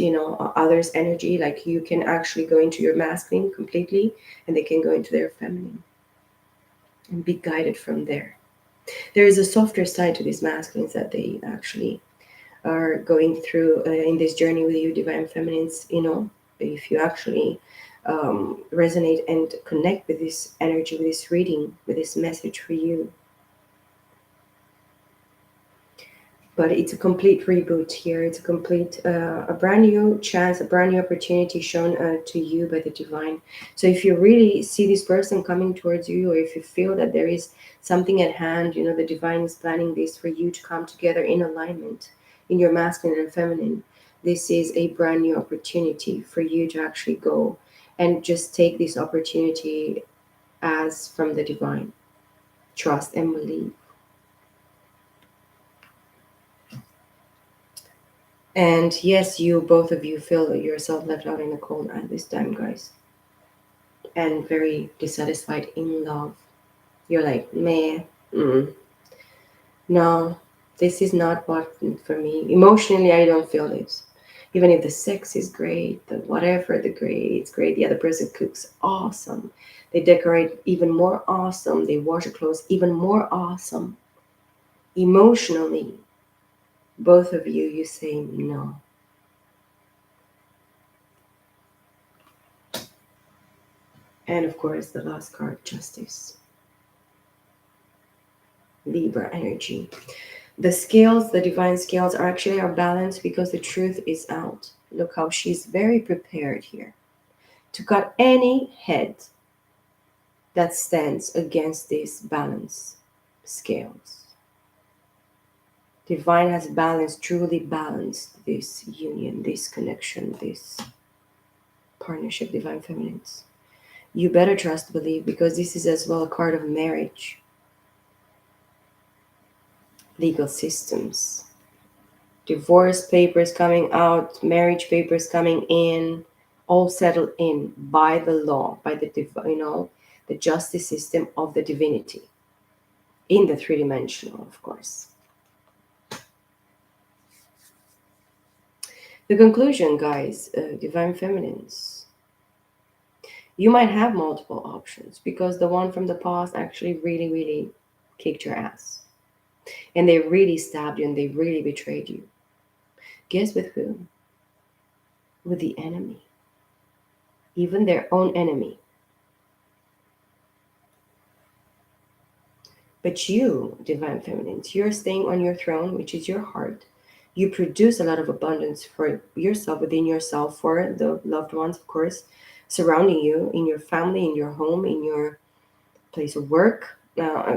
other's energy. Like you can actually go into your masculine completely and they can go into their feminine and be guided from there. There is a softer side to these masculines that they actually are going through in this journey with you, divine feminines. If you actually resonate and connect with this energy, with this reading, with this message for you. But it's a complete reboot here. It's a complete, a brand new chance, a brand new opportunity shown to you by the divine. So if you really see this person coming towards you, or if you feel that there is something at hand, the divine is planning this for you to come together in alignment in your masculine and feminine. This is a brand new opportunity for you to actually go and just take this opportunity as from the divine. Trust and believe. And yes, you, both of you, feel yourself left out in the cold at this time, guys. And very dissatisfied in love. You're like, meh, no, this is not what for me. Emotionally, I don't feel this. Even if the sex is great, the whatever, it's great. The other person cooks awesome. They decorate even more awesome. They wash your clothes even more awesome. Emotionally, both of you say no. And of course, the last card, justice. Libra energy. The scales, the divine scales, are balanced because the truth is out. Look how she's very prepared here to cut any head that stands against these balance scales. Divine has balanced, truly balanced this union, this connection, this partnership, divine feminines. You better trust, believe, because this is as well a card of marriage, legal systems, divorce papers coming out, marriage papers coming in, all settled in by the law, by the justice system of the divinity, in the three-dimensional, of course. The conclusion, guys, divine feminines, you might have multiple options because the one from the past actually really, really kicked your ass. And they really stabbed you and they really betrayed you. Guess with whom? With the enemy. Even their own enemy. But you, divine feminines, you're staying on your throne, which is your heart. You produce a lot of abundance for yourself, within yourself, for the loved ones, of course, surrounding you, in your family, in your home, in your place of work.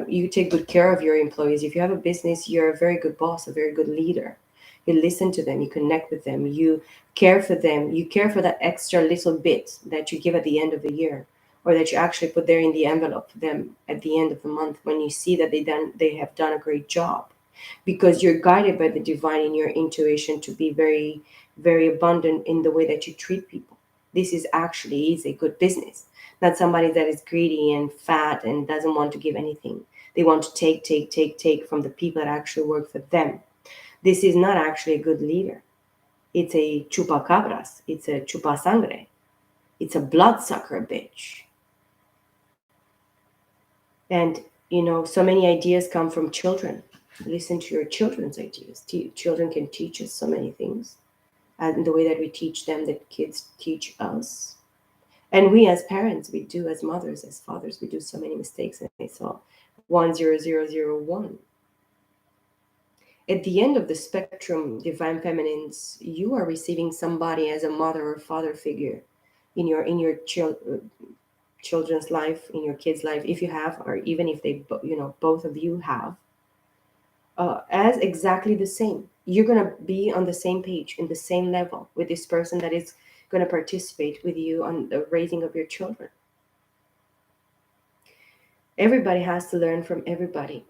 You take good care of your employees. If you have a business, you're a very good boss, a very good leader. You listen to them, you connect with them, you care for them, you care for that extra little bit that you give at the end of the year, or that you actually put there in the envelope for them at the end of the month when you see that they have done a great job, because you're guided by the divine in your intuition to be very, very abundant in the way that you treat people. This is a good business, not somebody that is greedy and fat and doesn't want to give anything. They want to take from the people that actually work for them. This is not actually a good leader. It's a chupacabras. It's a chupasangre. It's a bloodsucker bitch. And, so many ideas come from children. Listen to your children's ideas. Children can teach us so many things. And the way that we teach them, that kids teach us. And we as parents, we do, as mothers, as fathers, we do so many mistakes. And I saw 10001. At the end of the spectrum, divine feminines, you are receiving somebody as a mother or father figure in your children's life, in your kids' life, if you have, or even if both of you have, as exactly the same. You're gonna be on the same page, in the same level with this person that is gonna participate with you on the raising of your children. Everybody has to learn from everybody.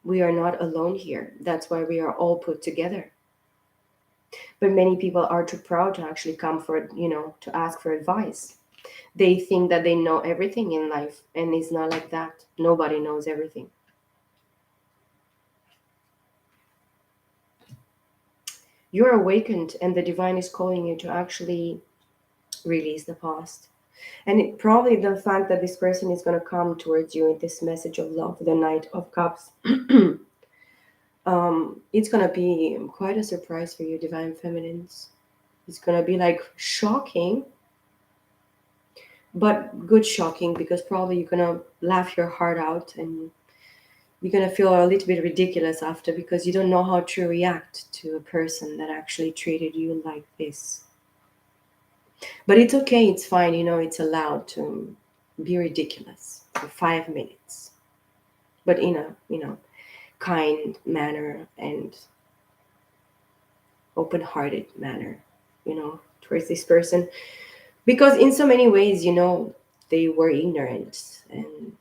We are not alone here. That's why we are all put together. But many people are too proud to actually come for, to ask for advice. They think that they know everything in life, and it's not like that. Nobody knows everything. You're awakened, and the divine is calling you to actually release the past. And probably the fact that this person is going to come towards you with this message of love, the Knight of Cups, it's going to be quite a surprise for you, divine feminines. It's going to be like shocking, but good shocking, because probably you're going to laugh your heart out, and you're going to feel a little bit ridiculous after, because you don't know how to react to a person that actually treated you like this. But it's okay, it's fine, it's allowed to be ridiculous for 5 minutes, but in a, kind manner and open hearted manner, towards this person. Because in so many ways, they were ignorant, and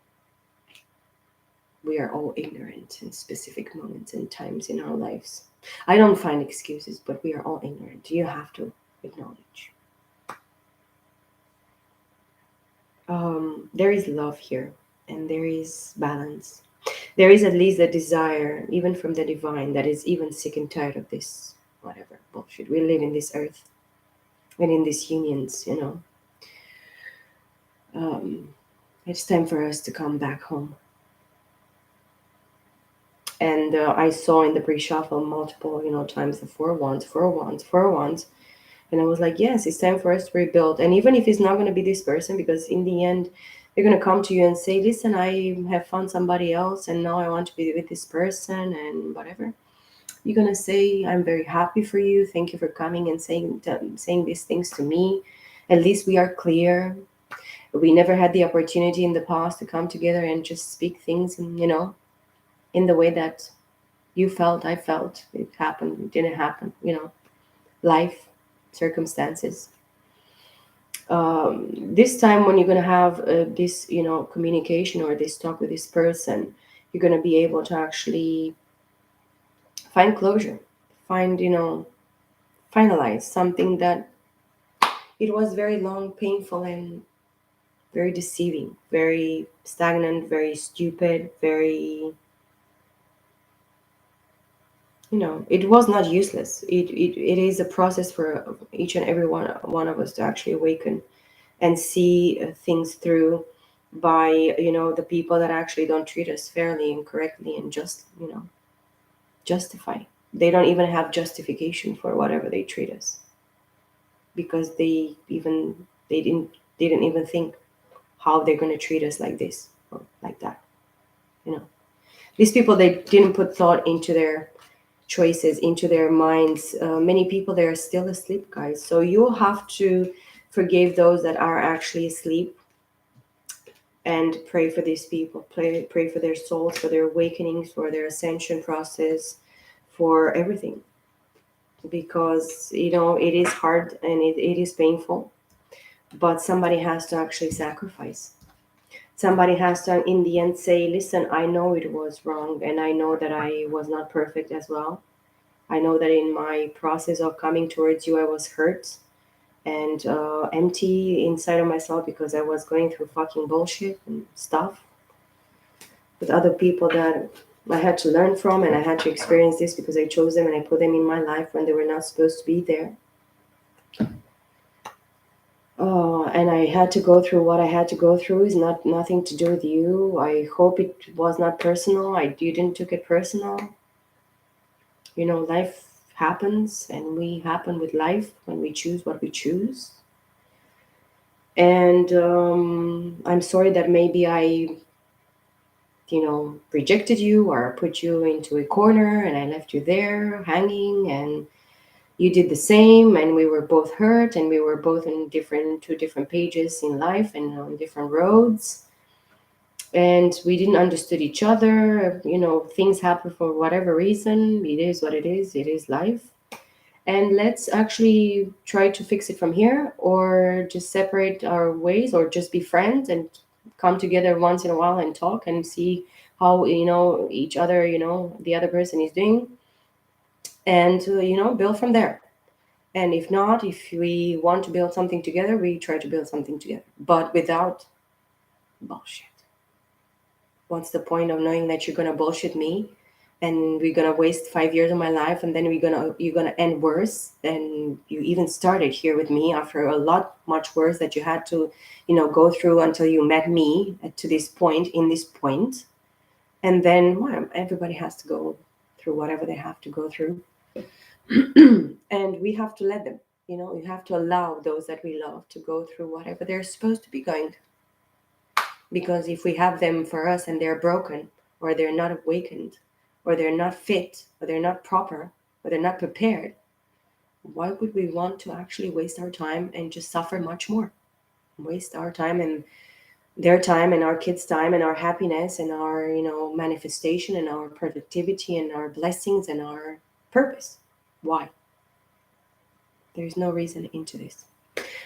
we are all ignorant in specific moments and times in our lives. I don't find excuses, but we are all ignorant. You have to acknowledge. There is love here, and there is balance. There is at least a desire, even from the divine, that is even sick and tired of this whatever bullshit. We live in this earth and in these unions, It's time for us to come back home. And I saw in the pre-shuffle multiple, times the four wands, four wands, four wands. And I was like, yes, it's time for us to rebuild. And even if it's not going to be this person, because in the end, they're going to come to you and say, listen, I have found somebody else, and now I want to be with this person and whatever. You're going to say, I'm very happy for you. Thank you for coming and saying these things to me. At least we are clear. We never had the opportunity in the past to come together and just speak things, and, in the way that you felt, I felt. It happened, it didn't happen, life, circumstances. This time when you're going to have this, communication or this talk with this person, you're going to be able to actually find closure, find, finalize something that it was very long, painful, and very deceiving, very stagnant, very stupid, very, it was not useless. It is a process for each and every one of us to actually awaken and see things through by, the people that actually don't treat us fairly and correctly and just, justify. They don't even have justification for whatever they treat us, because they didn't even think how they're going to treat us like this or like that. These people, they didn't put thought into their choices, into their minds. Many people, they are still asleep, guys. So you have to forgive those that are actually asleep, and pray for these people. Pray for their souls, for their awakenings, for their ascension process, for everything. Because, it is hard, and it is painful, but somebody has to actually sacrifice. Somebody has to, in the end, say, listen, I know it was wrong, and I know that I was not perfect as well. I know that in my process of coming towards you, I was hurt and empty inside of myself, because I was going through fucking bullshit and stuff with other people that I had to learn from, and I had to experience this because I chose them and I put them in my life when they were not supposed to be there. And I had to go through what I had to go through. Is not nothing to do with you. I hope it was not personal. You didn't took it personal. Life happens, and we happen with life when we choose what we choose. And I'm sorry that maybe I rejected you or put you into a corner and I left you there hanging, and you did the same, and we were both hurt, and we were both in two different pages in life and on different roads, and we didn't understood each other. Things happen for whatever reason. It is what it is. It is life. And let's actually try to fix it from here, or just separate our ways, or just be friends and come together once in a while and talk and see how each other, the other person is doing, and build from there. And if not, if we want to build something together, we try to build something together, but without bullshit. What's the point of knowing that you're gonna bullshit me, and we're gonna waste 5 years of my life, and then you're gonna end worse than you even started here with me, after a lot much worse that you had to go through until you met me to this point, in this point. And then, well, everybody has to go through whatever they have to go through. And we have to let them, we have to allow those that we love to go through whatever they're supposed to be going. Because if we have them for us and they're broken, or they're not awakened, or they're not fit, or they're not proper, or they're not prepared, why would we want to actually waste our time and just suffer much more? Waste our time and their time and our kids' time and our happiness and our, manifestation and our productivity and our blessings and our purpose. Why? There's no reason into this.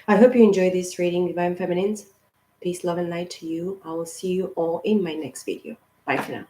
I hope you enjoyed this reading, Divine Feminines. Peace, love, and light to you. I will see you all in my next video. Bye for now.